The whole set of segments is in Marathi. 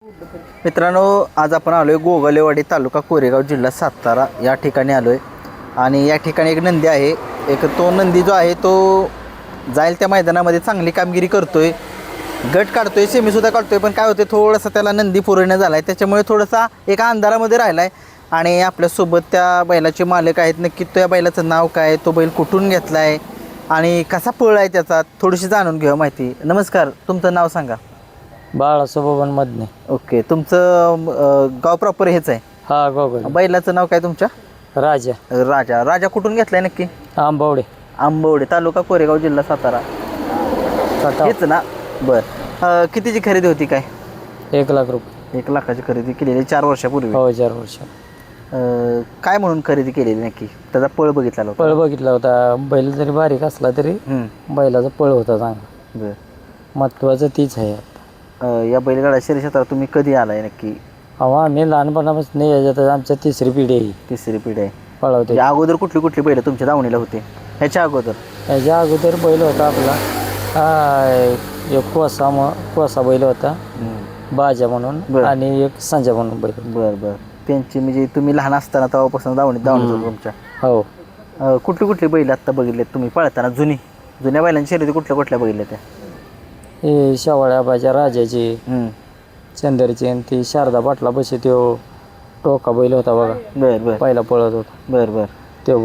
मित्रांनो, आज आपण आलोय गोगलेवाडी तालुका कोरेगाव जिल्हा सातारा या ठिकाणी आलोय आणि या ठिकाणी एक नंदी आहे. एक तो नंदी जो आहे तो जाईल त्या मैदानामध्ये चांगली कामगिरी करतोय, गट काढतोय, सेमीसुद्धा काढतोय. पण काय होते, थोडंसं त्याला नंदी पूर्ण झाला आहे, त्याच्यामुळे थोडासा एका अंधारामध्ये राहिला आहे. आणि आपल्यासोबत त्या बैलाचे मालक आहेत. नक्की त्या बैलाचं नाव काय, तो बैल कुठून घेतला आहे आणि कसा पळ आहे त्याचा, थोडीशी जाणून घेऊ माहिती. नमस्कार, तुमचं नाव सांगा. बाळासोबन मधने. ओके, तुमचं गाव प्रॉपर हेच आहे? हा, गोगल. बैलाचं नाव काय तुमच्या? राजा. राजा. राजा कुठून घेतलाय नक्की? आंबवडे. आंबवडे तालुका कोरेगाव जिल्हा सातारा हेच ना? बर. कितीची खरेदी होती काय? 1 लाख रुपये. 1 लाखाची खरेदी केलेली 4 वर्षापूर्वी? हो, 4 वर्ष. काय म्हणून खरेदी केलेली नक्की? त्याचा पळ बघितला होता? पळ बघितला होता. बैल जरी बारीक असला तरी बैलाचा पळ होता चांगला. बर. महत्वाचं तीच आहे. या बैलगाडा शर्यतीत तुम्ही कधी आलाय नक्की? अहो, आम्ही लहानपणापासून याच्यात आमच्या तिसरी पिढी आहे. तिसरी पिढी आहे. पळवते. या अगोदर कुठली कुठली बैल तुमच्या दावणीला होते ह्याच्या अगोदर? याच्या अगोदर बैल होता आपला एक कोसा बैल होता, बाजा म्हणून, आणि एक संजा म्हणून बैल. बर बर. त्यांची म्हणजे तुम्ही लहान असताना तेव्हापासून दावणीत होतं तुमच्या? हो. कुठली कुठली बैल आत्ता बघितलेत तुम्ही पळताना? जुन्या बैलांची शर्यती कुठल्या कुठल्या बघितल्या त्या? हे शेवाळ्या बाजा, राजाची, चंदरची, आणि ती शारदा पाटला बशी तो टोका बैल होता बघा. बर बर. पहिला पळत होता. बर बर. तो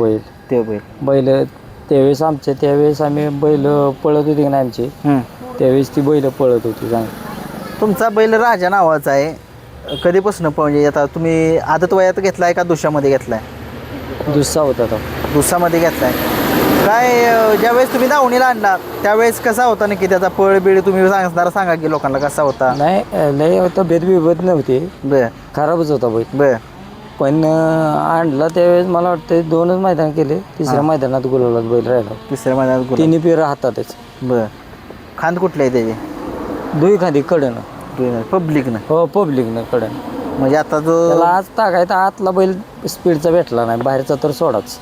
बैल त्यावेळेस आम्ही बैल पळत होती की नाही आमची, त्यावेळेस ती बैल पळत होती चांगली. तुमचा बैल राजा नावाचा आहे. कधीपासून म्हणजे आता तुम्ही आदत वयात घेतलाय का दुशामध्ये घेतलाय? दुसरा होता तो. दुसामध्ये घेतलाय. काय ज्यावेळेस तुम्ही दावणीला आणला त्यावेळेस कसा होता नक्की त्याचा पळ बिळ तुम्ही सांगा की लोकांना कसा होता? नाही, लय तब्येत बिबत नव्हती. बर. खराबच होता बैल. बर. पण आणला त्यावेळेस मला वाटतं 2च मैदान केले. तिसऱ्या मैदानात गुलालात बैल राहिला. तिसऱ्या मैदानात? तिन्ही पेर हातातच. बर. खांद कुठले आहे त्याचे? दुई खांदी कडनं. पब्लिकनं? हो, पब्लिकनं कडनं. म्हणजे आता जो त्याला आज टाकायचा आतला बैल स्पीडचा भेटला नाही, बाहेरचा तर सोडाच.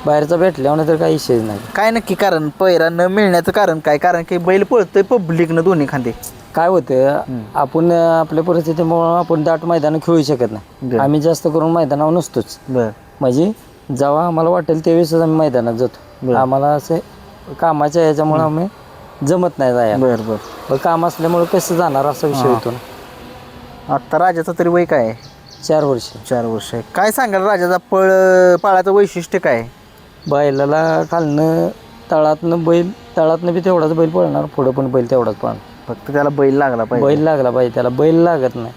बाहेरचा भेटल्यावर तर काही विषयच नाही. काय नक्की कारण पैरा न मिळण्याचं कारण काय? कारण की बैल पळतोय पब्लिकनं दोन्ही खांदे. काय होतं, आपण आपल्या परिस्थितीमुळं आपण दाट मैदान खेळू शकत नाही. आम्ही जास्त करून मैदानावर नसतोच. म्हणजे जेव्हा आम्हाला वाटेल त्यावेळेस आम्ही मैदानात जातो. आम्हाला असं कामाच्या याच्यामुळं आम्ही जमत नाही जायला. बरं. काम असल्यामुळं कसं जाणार असा विषय होतो ना. आत्ता राजाचं तरी वय काय आहे? 4 वर्ष. 4 वर्ष आहे. काय सांगाल राजाचा पाळाचं वैशिष्ट्य काय? बैलाला खालनं तळातनं बी तेवढाच बैल पळणार, पुढं पण बैल तेवढाच पळणार. फक्त त्याला बैल लागला पाहिजे. त्याला बैल लागत नाही.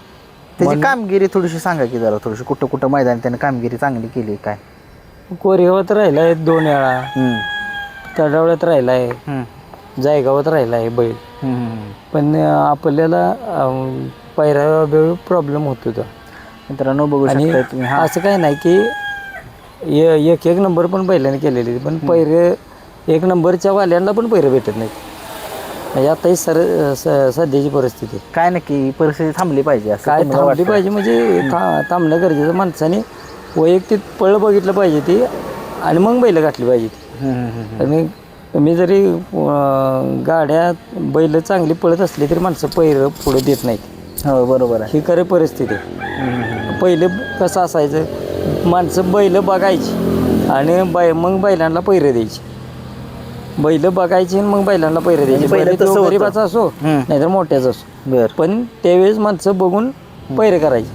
त्याची कामगिरी थोडीशी सांगा की जरा, थोडीशी कुठं मैदान त्याने कामगिरी चांगली केली काय? कोरेगावात राहिलाय 2 वेळा, तडावळ्यात राहिलाय, जायगावात राहिलाय बैल. पण आपल्याला पायऱ्या प्रॉब्लेम होत होता. मित्रांनो बघू शकता तुम्ही. असं काय नाही की एक नंबर पण बैलाने केलेली, पण पैरे 1 नंबरच्या वाल्यांना पण पैरे भेटत नाहीत. म्हणजे आता ही सध्याची परिस्थिती. काय नक्की परिस्थिती थांबली पाहिजे? काय थांबली पाहिजे म्हणजे थांबणं गरजेचं. माणसाने वैयक्तिक पळ बघितलं पाहिजे ती, आणि मग बैल गाठली पाहिजे ती. आणि मी जरी बैल चांगली पळत असली तरी माणसं पैर पुढे देत नाहीत. हो, बरोबर आहे. ही खरी परिस्थिती. पहिले कसं असायचं, माणसं बैल बघायची आणि मग बैलांना पैरे द्यायची. बैल बघायची मग बैलांना पैरे द्यायची. गरीबाचा असो नाहीतर मोठ्याचा असो, पण त्यावेळेस माणसं बघून पैरे करायची.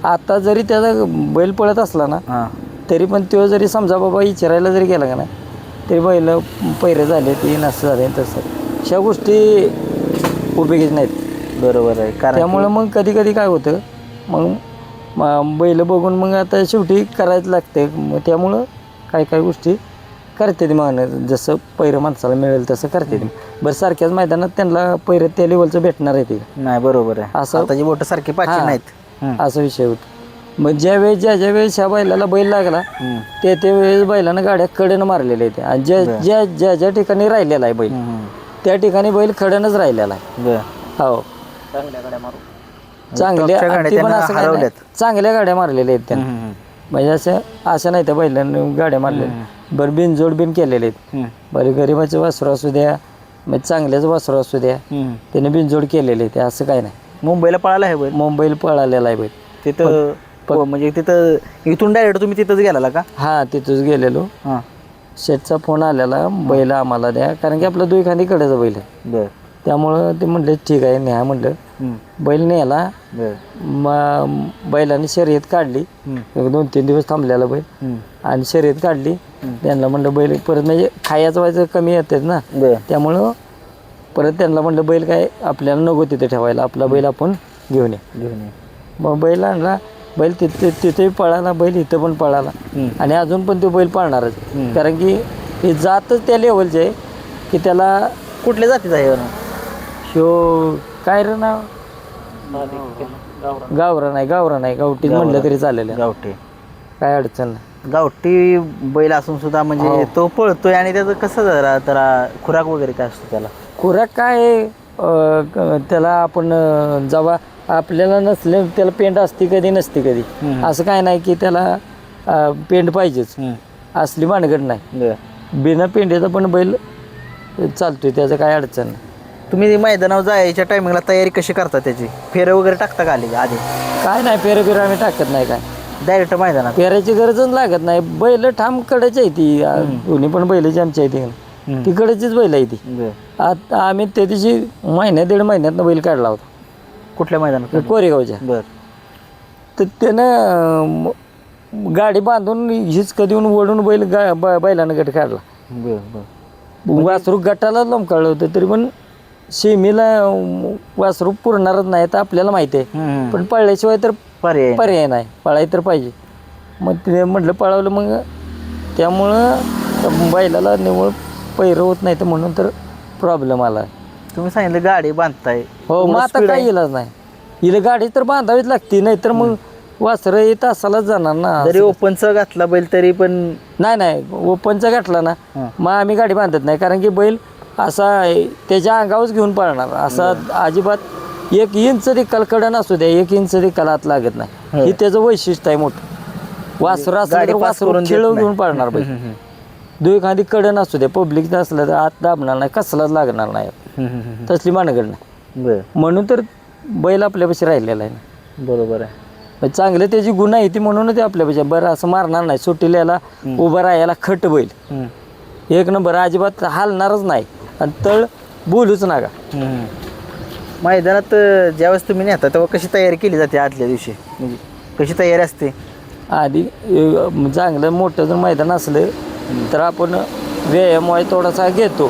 आता जरी त्याचा बैल पळत असला ना, तरी पण तो जरी समजा बाबा विचारायला जरी गेला का नाही, तरी बैल पैरे झाले, ते नसं झाले तसं, अशा गोष्टी उपयोगीच नाहीत. बरोबर आहे. त्यामुळं मग कधी काय होतं, मग बैल बघून मग आता शेवटी करायचं लागते. मग त्यामुळं काय गोष्टी करते ती मागणं, जसं पैरं माणसाला मिळेल तसं करते ती. बरं, सारख्याच मैदानात त्यांना पैरं त्या लेवलचं भेटणार आहे ते नाही? बरोबर आहे. असं बोट सारखी पाचशे नाहीत, असा विषय होतो. मग ज्या वेळेस ह्या बैलाला बैल लागला त्या वेळेस बैलानं गाड्या कडेनं मारलेल्या आहेत. आणि ज्या ठिकाणी राहिलेला आहे बैल, त्या ठिकाणी बैल खड्यानंच राहिलेला आहे. हो, चांगल्या गाड्या मारलेल्या आहेत त्यांना. म्हणजे असं नाही त्या बैलांनी गाड्या मारलेल्या. बरं, बिनजोड केलेले आहेत. बरं, गरिबाचं वासरू असू द्या, मग चांगल्याच वासरू असू द्या, त्याने बिनजोड केलेले आहे. असं काय नाही. मुंबईला पळाला आहे बैल मुंबईला पळालेला आहे बैल. तिथं म्हणजे तिथं इथून डायरेक्ट तुम्ही तिथंच गेला का? हा तिथंच गेलेलो. हां शेठचा फोन आलेला बैल आम्हाला द्या, कारण की आपलं दुई खांदी कडेचं बैल आहे. बर त्यामुळं ते म्हटले ठीक आहे न्या म्हटलं. बैल न्यायला बर बैलाने शर्यत काढली. 2-3 दिवस थांबलेला बैल आणि शर्यत काढली. त्यांना म्हणलं बैल परत म्हणजे खायचं व्हायचं कमी येतात ना, बर त्यामुळं परत त्यांना म्हणलं बैल काय आपल्याला नको तिथे ठेवायला, आपला बैल आपण घेऊन ये. मग बैल आणला. बैल तिथेही पळाला, बैल इथं पण पळाला आणि अजून पण तो बैल पळणारच. कारण की हे जातच त्या लेवलचे आहे की त्याला कुठल्या जातीचा आहे? शो काय रे नाव, गावरा नाही गावठी म्हणलं तरी चालेल. गावठी काय अडचण नाही. गावठी बैल असून सुद्धा म्हणजे तो पळतोय आणि त्याचं कसं जरा खुराक वगैरे काय असतो त्याला? खुराक काय आहे, त्याला आपण जेव्हा आपल्याला नसले त्याला पेंड असते कधी नसते कधी, असं काय नाही की त्याला पेंड पाहिजेच असली भानगड नाही. बिना पेंड्याचा पण बैल चालतोय, त्याचं काय अडचण नाही. तुम्ही मैदानावर जायच्या टायमिंगला तयारी कशी करता त्याची? फेरं वगैरे टाकता का आधी? काय नाही, फेरं आम्ही टाकत नाही. काय डायरेक्ट मैदानात फेरायची गरजच लागत नाही. बैल ठाम कडेची आहे ती, दोन्ही पण बैलाची आमची आहे ती कडेचीच बैल आहे ती. आता आम्ही त्या दिवशी 1-1.5 महिन्यातनं बैल काढला होता. कुठल्या मैदानात? कोरेगावच्या. बर तर त्यानं गाडी बांधून हिचकं देऊन ओढून बैल बैलानं गट काढला. बर बर वासरू गटाला लोंबकाळलं होतं तरी पण शेमीला वासरू पुरणारच नाही तर आपल्याला माहिती आहे, पण पळल्याशिवाय तर पर्याय नाही, पळाय तर पाहिजे. मग ते म्हटलं पळवलं, मग त्यामुळं बैलाला निवळ पैर होत नाही तर म्हणून तर प्रॉब्लेम आला. तुम्ही सांगितलं गाडी बांधताय. हो, मग आता काय इलाज नाही, हिला गाडी तर बांधावीच लागते, नाही तर मग वासरं येत तासालाच जाणार ना. जरी ओपनचा घातला बैल तरी पण नाही ओपनचा घातला ना मग आम्ही गाडी बांधत नाही, कारण की बैल असा त्याच्या अंगावरच घेऊन पळणार. असा अजिबात 1 इंच देखील कडन असू द्या, 1 इंच देखील हात लागत नाही. हे त्याचं वैशिष्ट्य आहे मोठं. वासरू असलं तर वासरू खेळ घेऊन पळणार बैल. दुई खांदी कडन असू द्या, पब्लिक असलं तर हात दाबणार नाही, कसलाच लागणार नाही, तसली मानगड नाही. म्हणून तर बैल आपल्यापाशी राहिलेला आहे ना. बरोबर आहे. चांगले त्याची गुण आहे ती, म्हणून ते आपल्यापाशी. बरं असं मारणार नाही, सुट्टीला याला उभं राहायला खट बैल 1 नंबर, अजिबात हालणारच नाही आणि तळ बोलूच नका. मैदानात ज्यावेळेस तुम्ही नेता तेव्हा कशी तयारी केली जाते आदल्या दिवशी? म्हणजे कशी तयारी असते? आधी चांगलं मोठं जर मैदान असलं तर आपण व्यायाम थोडासा घेतो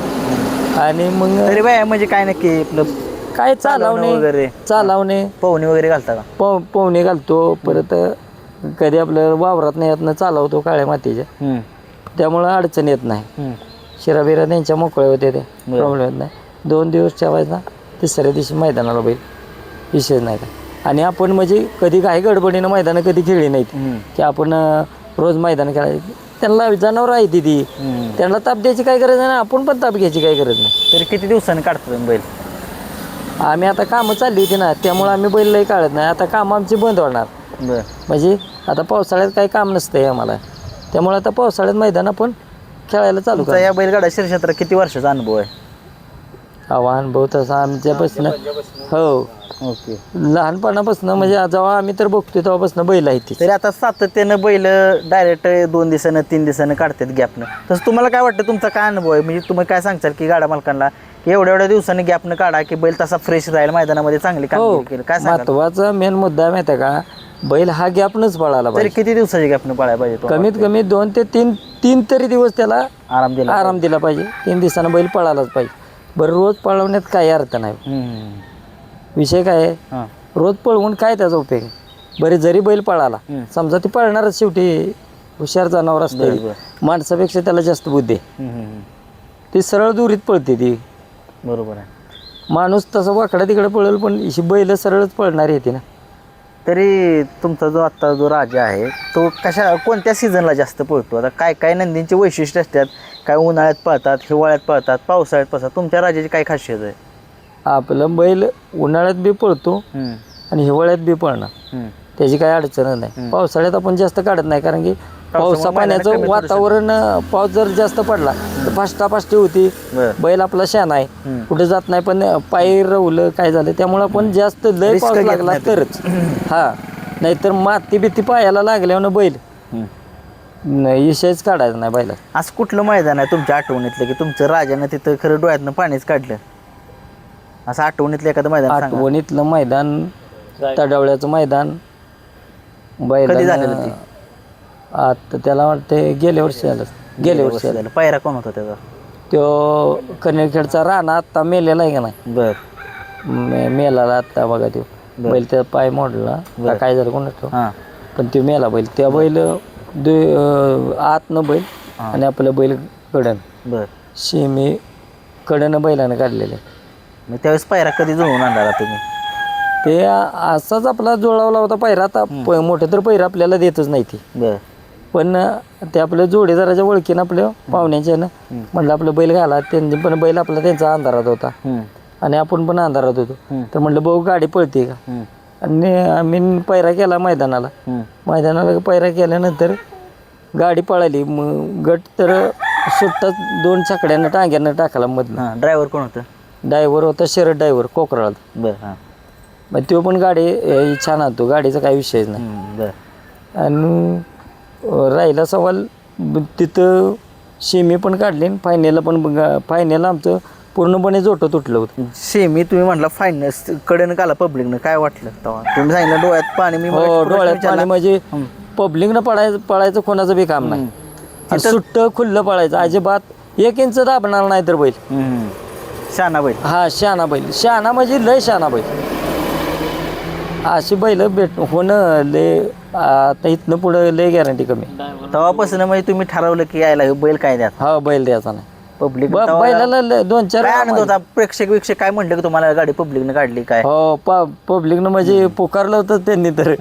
आणि मग तरी व्यायाम म्हणजे काय नक्की? आपलं काय चालवणे पोहणी वगैरे घालता का? पोहणे घालतो. परत कधी आपलं वावरात नाही यातनं चालवतो काळ्या मातीच्या, त्यामुळं अडचण येत नाही. शिराबिरा त्यांच्या मोकळे होते, ते प्रॉब्लेम येत नाही. 2 दिवस ठेवायचा, 3ऱ्या दिवशी मैदानाला बैल, विषय नाही का. आणि आपण म्हणजे कधी काही गडबडीनं मैदानं कधी खेळली नाहीत की आपण रोज मैदान खेळायचं. त्यांना जनावर आहे ती, त्यांना ताप द्यायची काही गरज नाही, आपण पण ताप घ्यायची काही गरज नाही. तरी किती दिवसांनी काढतो तुम्ही बैल? आम्ही आता कामं चालली होती ना, त्यामुळे आम्ही बैल लई काढत नाही. आता कामं आमची बंद होणार, म्हणजे आता पावसाळ्यात काही काम नसतंय आम्हाला, त्यामुळे आता पावसाळ्यात मैदान आपण खेळायला चालू करा. या बैलगाडा क्षेत्रात किती वर्षाचा अनुभव आहे? अनुभव तसा आमच्यापासून हो ओके, लहानपणापासून म्हणजे जेव्हा आम्ही तर बघतोय तेव्हापासून बैल आहे ती. तरी आता सातत्यानं बैल डायरेक्ट 2 दिवसानं 3 दिवसानं काढतात गॅपनं. तसं तुम्हाला काय वाटतं, तुमचा काय अनुभव आहे? म्हणजे तुम्ही काय सांगताल की गाडा मालकांना की एवढ्या दिवसांनी गॅपनं काढा की बैल तसा फ्रेश राहील, मैदानामध्ये चांगली कामगिरी केली? काय महत्वाचा मेन मुद्दा माहिती आहे का, बैल हा गॅपनंच पळायला पाहिजे. तरी किती दिवसाची गॅपनं पळायला पाहिजे? कमीत कमी 2 ते 3 तरी दिवस त्याला आराम दिला पाहिजे. 3 दिवसानं बैल पळायलाच पाहिजे. बरं, रोज पळवण्यात काही अर्थ नाही. विषय काय आहे, रोज पळवून काय त्याचा उपयोग आहे? बरे जरी बैल पळाला, समजा ती पळणारच, शेवटी हुशार जनावर असते, माणसापेक्षा त्याला जास्त बुद्धी आहे. ती सरळ दुरीत पळते ती. बरोबर आहे. माणूस तसं वाकडा तिकडे पळेल, पण ही बैल सरळच पळणारी येते ना. तरी तुमचा जो आत्ता जो राजा आहे तो कोणत्या सीझनला जास्त पळतो? आता काय नंदींचे वैशिष्ट्य असतात, काय उन्हाळ्यात पळतात, हिवाळ्यात पळतात, पावसाळ्यात पळतात, तुमच्या राजाची काय खासियत आहे? आपलं बैल उन्हाळ्यात बी पळतो आणि हिवाळ्यात बी पळणार, त्याची काही अडचण नाही. पावसाळ्यात आपण जास्त काढत नाही, कारण की पावसा पाण्याचं वातावरण, पाऊस जर जास्त पडला तर फाष्टाफाष्टी होती. बरं. बैल आपला शान आहे, कुठे जात नाही, पण पाय रवलं काय झालं त्यामुळं आपण जास्त लय Risk पाऊस घेत लागला नाही तरच. हा, नाहीतर माती बिती पायाला लागल्यावर बैल विषयच काढायचा नाही बैला. असं कुठलं मैदान आहे तुमच्या आठवणीतलं की तुमचं राजानं तिथं खरं डोळ्यातनं पाणीच काढलं, असं आठवणीतलं एखादं मैदान सांगा. आठवणीतलं मैदान तडवळ्याचं मैदान कधी झालेलं ते? आता त्याला वाटते गेल्या वर्षी झालं. गेल्या वर्षी झालं. झालं. पायरा कोण होता त्याचा? तो कनेरखेडचा राणा आत्ता मेलेला आहे का नाही, बर मेलाला आत्ता बघा तो बैल, त्या पाय मोडला का काय झालं कोणाच, हां पण तो मेला बैल. त्या बैल आतनं बैल आणि आपलं बैल कडन बर. शेमी कडनं बैलानं काढलेले. मग त्यावेळेस पायरा कधी जुळवून आणला तुम्ही? ते असाच आपला जुळवला होता पहिरा. आता मोठं तर पहिरा आपल्याला देतच नाही ती, बर पण ते आपल्या जोडीदाराच्या ओळखीनं आपल्या पाहुण्याच्या म्हटलं आपलं बैल घाला. त्यांनी पण बैल आपला त्यांचा अंधारात होता आणि आपण पण अंधारात होतो. तर म्हटलं भाऊ गाडी पळते का, आणि आम्ही पैरा केला मैदानाला पैरा केल्यानंतर गाडी पळाली. मग गट तर सुट्टाच 2 छकड्यानं टांग्यानं टाकला मधनं. हां ड्रायव्हर कोण होतं? ड्रायव्हर होता शरद ड्रायव्हर कोकराळा. बर हां मग तो पण गाडी छान आणतो, गाडीचा काही विषयच नाही. बर. आणि राहिला सवाल तिथं शेमी पण काढली, फायनलला पण. फायनल आमचं पूर्णपणे जोटं तुटलं होतं. सेमी तुम्ही म्हटलं फायनस कडनं काला पब्लिकनं, काय वाटलं तेव्हा? तुम्ही सांगितलं डोळ्यात पाणी. मी डोळ्यात पाणी म्हणजे पब्लिकनं पळायचं कोणाचं बी काम नाही. आणि सुट्ट खुल्लं पळायचं अजिबात, 1 इंच दाबणार नाही तर बैल. शाना बैल. हा शाना बैल, शाना म्हणजे लय शाना बैल. अशी बैल होणं लय, आता इथनं पुढं लय गॅरंटी कमी. तेव्हापासून म्हणजे तुम्ही ठरवलं की यायला हे बैल काय द्या? हा बैल द्यायचा नाही. पब्लिक बैलाला 2-4 काय आनंद होता? प्रेक्षक काय म्हणलं की तुम्हाला गाडी पब्लिकनं काढली काय? हो, पब्लिकनं म्हणजे पुकारलं होतं त्यांनी, तर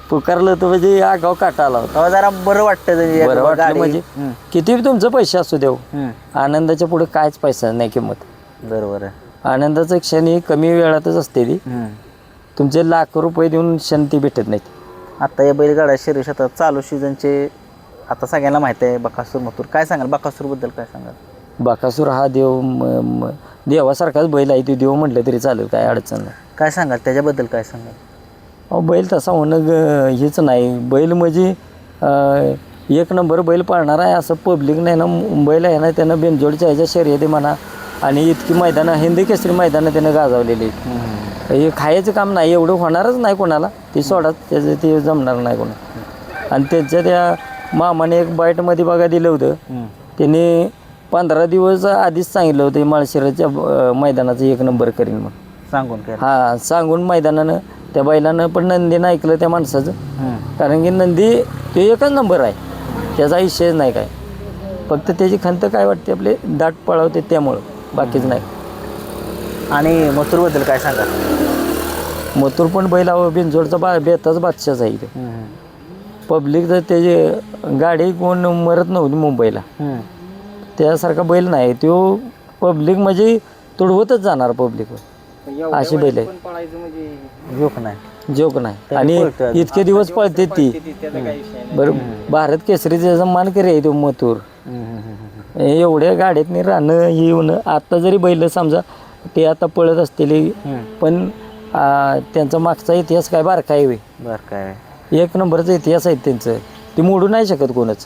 पुकारलं होतं म्हणजे आगाव काटा आला होता. तेव्हा जरा बरं वाटतं. बरं वाटलं म्हणजे किती तुमचं पैसे असू देऊ, आनंदाच्या पुढे कायच पैसा नाही किंमत. बरोबर आहे. आनंदाचं क्षण ही कमी वेळातच असते ती. तुमचे लाख रुपये देऊन क्षण ती भेटत नाहीत. आता या बैलगाडा शर्यत चालू सीझनचे आता सगळ्यांना माहिती आहे. बकासूर मथुर, काय सांगाल बकासूरबद्दल? काय सांगाल? बकासूर हा देव, देवासारखाच बैल आहे. तो देव म्हटलं तरी चालेल, काय अडचण नाही. काय सांगाल त्याच्याबद्दल? काय सांगाल? अहो बैल तसा होणं हेच नाही. बैल म्हणजे 1 नंबर बैल पाळणार आहे असं पब्लिक नाही ना. मुंबईला आहे ना, त्यानं बिनजोडच्या ह्याच्या शर्यती म्हणा, आणि इतकी मैदानं, हिंदी केसरी मैदानं त्यानं गाजवलेली. हे खायचं काम नाही, एवढं होणारच नाही कोणाला. ती सोडा, त्याचं ते जमणार नाही कोणा. आणि त्यांच्या त्या मामाने एक बाईटमध्ये बघा दिलं होतं, त्यांनी 15 दिवस आधीच सांगितलं होतं माळशिराच्या मैदानाचं 1 नंबर करीन म्हणून. सांगून काय? हां, सांगून मैदानानं त्या बैलानं पण नंदीनं ऐकलं त्या माणसाचं. कारण की नंदी तो 1च नंबर आहे, त्याचा विषयच नाही काय. फक्त त्याची खंत काय वाटते, आपले दाट पळवते त्यामुळं, बाकीच नाही. आणि मथुरबद्दल काय सांगा? मथुर पण बैल बिनजोडचा बेताच बादशाच आहे इथे. पब्लिक तर त्याची गाडी कोण मरत नव्हती मुंबईला, त्यासारखा बैल नाही तो. पब्लिक म्हणजे तुडवतच जाणार पब्लिक, अशी बैल आहे. जोक नाही, जोक नाही. आणि इतके दिवस पळते ती. बरं, भारत केसरीचा मान करे तो मथुर. एवढ्या गाड्यातनी राहणं येऊन, आता जरी बैल समजा ते आता पळत असतील, पण त्यांचा मागचा इतिहास काय बारका आहे. बरं काय 1 नंबरचा इतिहास आहे त्यांचं, ते मोडू नाही शकत कोणच.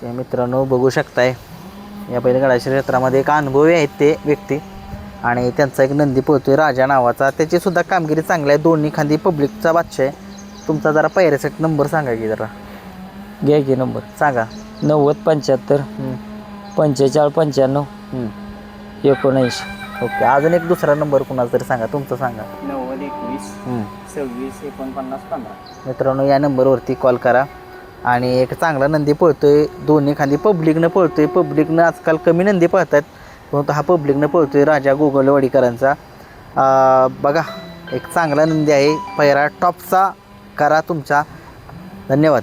ते मित्रांनो बघू शकताय, या बैलगाडा क्षेत्रामध्ये एक अनुभवी आहेत ते व्यक्ती. आणि त्यांचा एक नंदी पळतोय राजा नावाचा, त्याची सुद्धा कामगिरी चांगली आहे. दोन्ही खांदी पब्लिकचा बादशाह आहे. तुमचा जरा पैऱ्यासाठी नंबर सांगा की जरा. घ्या की नंबर सांगा. 90-75 45-95 19. ओके. अजून एक दुसरा नंबर कुणाचा तरी सांगा, तुमचा सांगा. 90-21-26-49-15. मित्रांनो या नंबरवरती कॉल करा. आणि एक चांगला नंदी पळतोय, दोन्ही खांदी पब्लिकनं पळतोय. पब्लिकनं आजकाल कमी नंदी पळतात, परंतु हा पब्लिकनं पळतोय राजा गोगलवाडीकरांचा. बघा एक चांगला नंदी आहे. पैरा टॉपचा करा तुमचा. धन्यवाद.